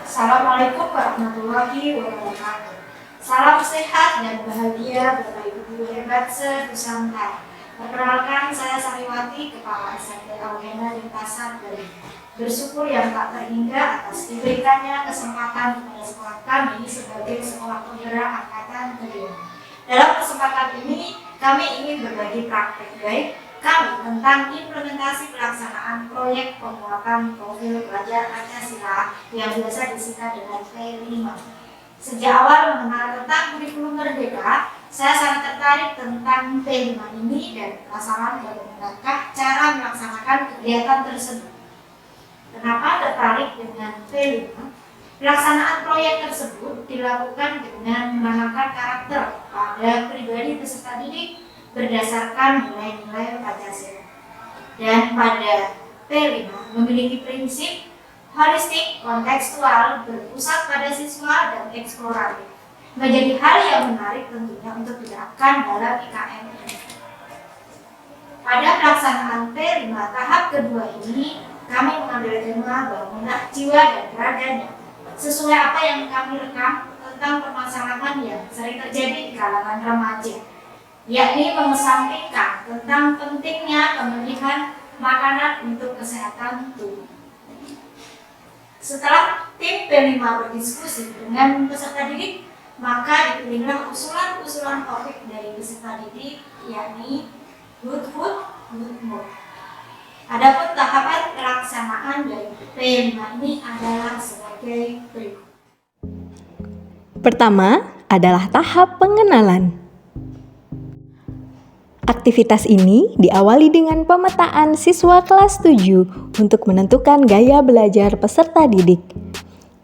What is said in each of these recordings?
Assalamualaikum warahmatullahi wabarakatuh. Salam sehat dan bahagia Bapak Ibu guru hebat se-Nusantara. Perkenalkan, saya Sariwati, Kepala SMP Augena Lintasan Bali. Bersyukur yang tak terhingga atas diberikannya kesempatan kepada sekolah kami sebagai sekolah penggerak angkatan kelima. Dalam kesempatan ini, kami ingin berbagi praktek baik kami tentang implementasi pelaksanaan proyek penguatan profil pelajar Pancasila yang biasa disingkat dengan P5. Sejak awal mengenal tentang kurikulum merdeka, saya sangat tertarik tentang P5 ini dan penasaran bagaimanakah cara melaksanakan kegiatan tersebut. Kenapa tertarik dengan P5? Pelaksanaan proyek tersebut dilakukan dengan menanamkan karakter pada pribadi peserta didik berdasarkan nilai-nilai Pancasila. Dan pada P5 memiliki prinsip holistik, kontekstual, berpusat pada siswa dan eksploratif. Menjadi hal yang menarik tentunya untuk diterapkan dalam IKN ini. Pada pelaksanaan P5 tahap kedua ini, kami mengambil tema bangunan jiwa dan raganya. Sesuai apa yang kami rekam tentang permasalahan yang sering terjadi di kalangan remaja, yakni mengesampingkan tentang pentingnya pemilihan makanan untuk kesehatan tubuh. Setelah tim P5 berdiskusi dengan peserta didik, maka dipilihlah usulan-usulan topik dari peserta didik, yakni good food, good mood. Adapun tahapan pelaksanaan dari P5 ini adalah sebagai berikut. Pertama adalah tahap pengenalan. Aktivitas ini diawali dengan pemetaan siswa kelas 7 untuk menentukan gaya belajar peserta didik.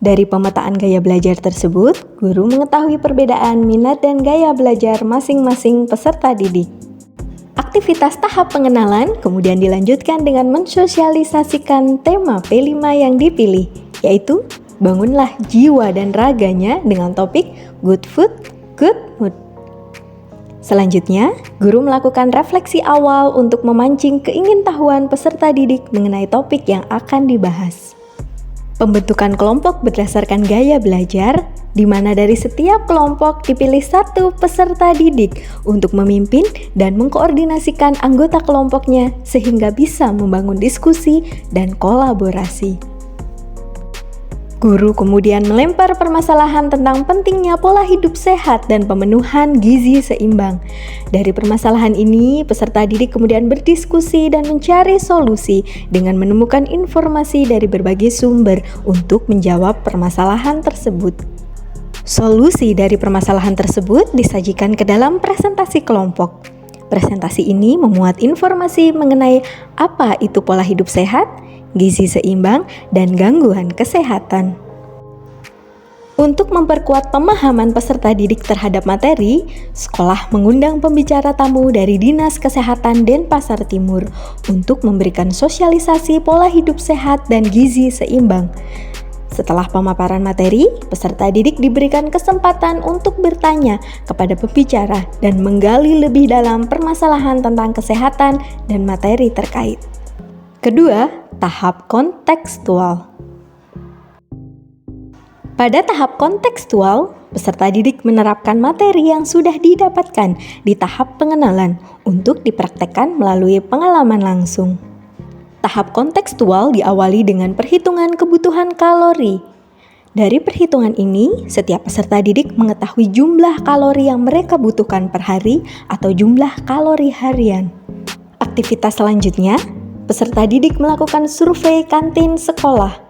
Dari pemetaan gaya belajar tersebut, guru mengetahui perbedaan minat dan gaya belajar masing-masing peserta didik. Aktivitas tahap pengenalan kemudian dilanjutkan dengan mensosialisasikan tema P5 yang dipilih, yaitu bangunlah jiwa dan raganya dengan topik Good Food, Good Mood. Selanjutnya, guru melakukan refleksi awal untuk memancing keingintahuan peserta didik mengenai topik yang akan dibahas. Pembentukan kelompok berdasarkan gaya belajar, di mana dari setiap kelompok dipilih satu peserta didik untuk memimpin dan mengkoordinasikan anggota kelompoknya sehingga bisa membangun diskusi dan kolaborasi. Guru kemudian melempar permasalahan tentang pentingnya pola hidup sehat dan pemenuhan gizi seimbang. Dari permasalahan ini, peserta didik kemudian berdiskusi dan mencari solusi dengan menemukan informasi dari berbagai sumber untuk menjawab permasalahan tersebut. Solusi dari permasalahan tersebut disajikan ke dalam presentasi kelompok. Presentasi ini memuat informasi mengenai apa itu pola hidup sehat, gizi seimbang, dan gangguan kesehatan. Untuk memperkuat pemahaman peserta didik terhadap materi, sekolah mengundang pembicara tamu dari Dinas Kesehatan Denpasar Timur untuk memberikan sosialisasi pola hidup sehat dan gizi seimbang. Setelah pemaparan materi, peserta didik diberikan kesempatan untuk bertanya kepada pembicara dan menggali lebih dalam permasalahan tentang kesehatan dan materi terkait. Kedua, tahap kontekstual. Pada tahap kontekstual, peserta didik menerapkan materi yang sudah didapatkan di tahap pengenalan untuk dipraktekkan melalui pengalaman langsung. Tahap kontekstual diawali dengan perhitungan kebutuhan kalori. Dari perhitungan ini, setiap peserta didik mengetahui jumlah kalori yang mereka butuhkan per hari atau jumlah kalori harian. Aktivitas selanjutnya, peserta didik melakukan survei kantin sekolah.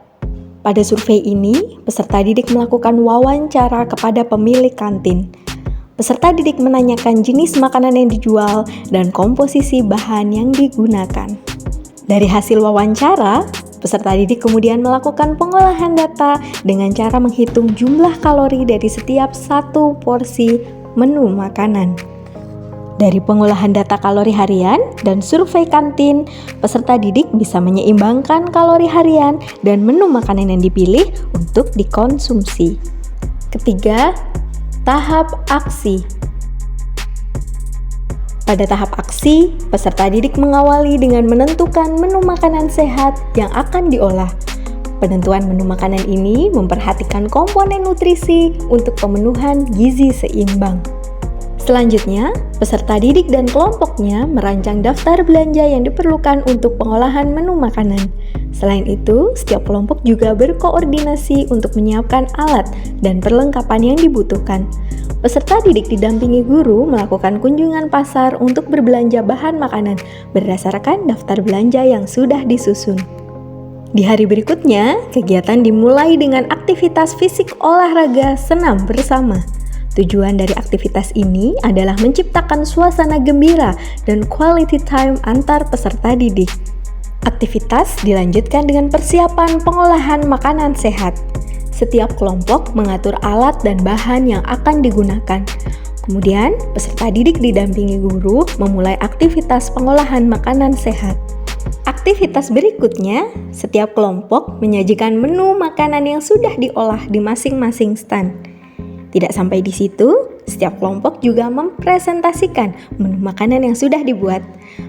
Pada survei ini, peserta didik melakukan wawancara kepada pemilik kantin. Peserta didik menanyakan jenis makanan yang dijual dan komposisi bahan yang digunakan. Dari hasil wawancara, peserta didik kemudian melakukan pengolahan data dengan cara menghitung jumlah kalori dari setiap satu porsi menu makanan. Dari pengolahan data kalori harian dan survei kantin, peserta didik bisa menyeimbangkan kalori harian dan menu makanan yang dipilih untuk dikonsumsi. Ketiga, tahap aksi. Pada tahap aksi, peserta didik mengawali dengan menentukan menu makanan sehat yang akan diolah. Penentuan menu makanan ini memperhatikan komponen nutrisi untuk pemenuhan gizi seimbang. Selanjutnya, peserta didik dan kelompoknya merancang daftar belanja yang diperlukan untuk pengolahan menu makanan. Selain itu, setiap kelompok juga berkoordinasi untuk menyiapkan alat dan perlengkapan yang dibutuhkan. Peserta didik didampingi guru melakukan kunjungan pasar untuk berbelanja bahan makanan berdasarkan daftar belanja yang sudah disusun. Di hari berikutnya, kegiatan dimulai dengan aktivitas fisik olahraga senam bersama. Tujuan dari aktivitas ini adalah menciptakan suasana gembira dan quality time antar peserta didik. Aktivitas dilanjutkan dengan persiapan pengolahan makanan sehat. Setiap kelompok mengatur alat dan bahan yang akan digunakan. Kemudian, peserta didik didampingi guru memulai aktivitas pengolahan makanan sehat. Aktivitas berikutnya, setiap kelompok menyajikan menu makanan yang sudah diolah di masing-masing stand. Tidak sampai di situ, setiap kelompok juga mempresentasikan menu makanan yang sudah dibuat.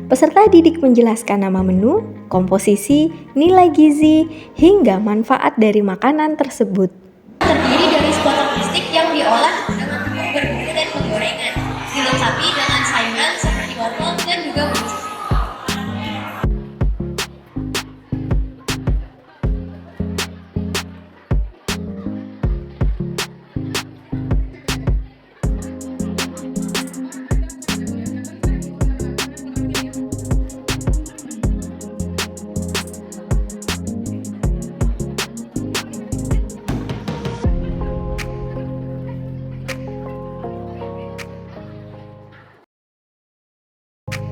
Peserta didik menjelaskan nama menu, komposisi, nilai gizi, hingga manfaat dari makanan tersebut. Terdiri dari sepotong stik yang diolah dengan tepung berbumbu dan penggorengan, dilengkapi dengan sayuran seperti wortel dan juga bumbu.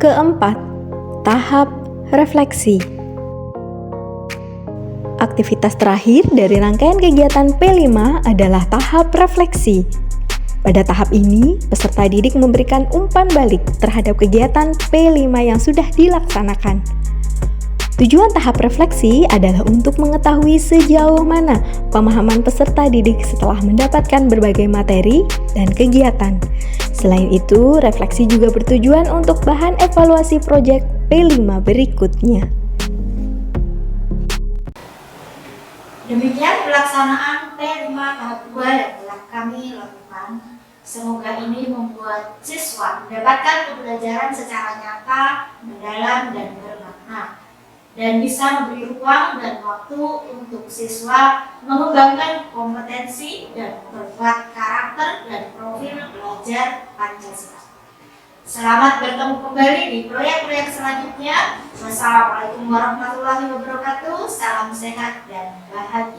Keempat, tahap refleksi. Aktivitas terakhir dari rangkaian kegiatan P5 adalah tahap refleksi. Pada tahap ini, peserta didik memberikan umpan balik terhadap kegiatan P5 yang sudah dilaksanakan. Tujuan tahap refleksi adalah untuk mengetahui sejauh mana pemahaman peserta didik setelah mendapatkan berbagai materi dan kegiatan. Selain itu, refleksi juga bertujuan untuk bahan evaluasi proyek P5 berikutnya. Demikian pelaksanaan P5 tahap 2 yang telah kami lakukan. Semoga ini membuat siswa mendapatkan pembelajaran secara nyata, mendalam, dan bermakna, dan bisa memberi ruang dan waktu untuk siswa mengembangkan kompetensi dan memperkuat karakter dan profil belajar Pancasila. Selamat bertemu kembali di proyek-proyek selanjutnya. Wassalamualaikum warahmatullahi wabarakatuh. Salam sehat dan bahagia.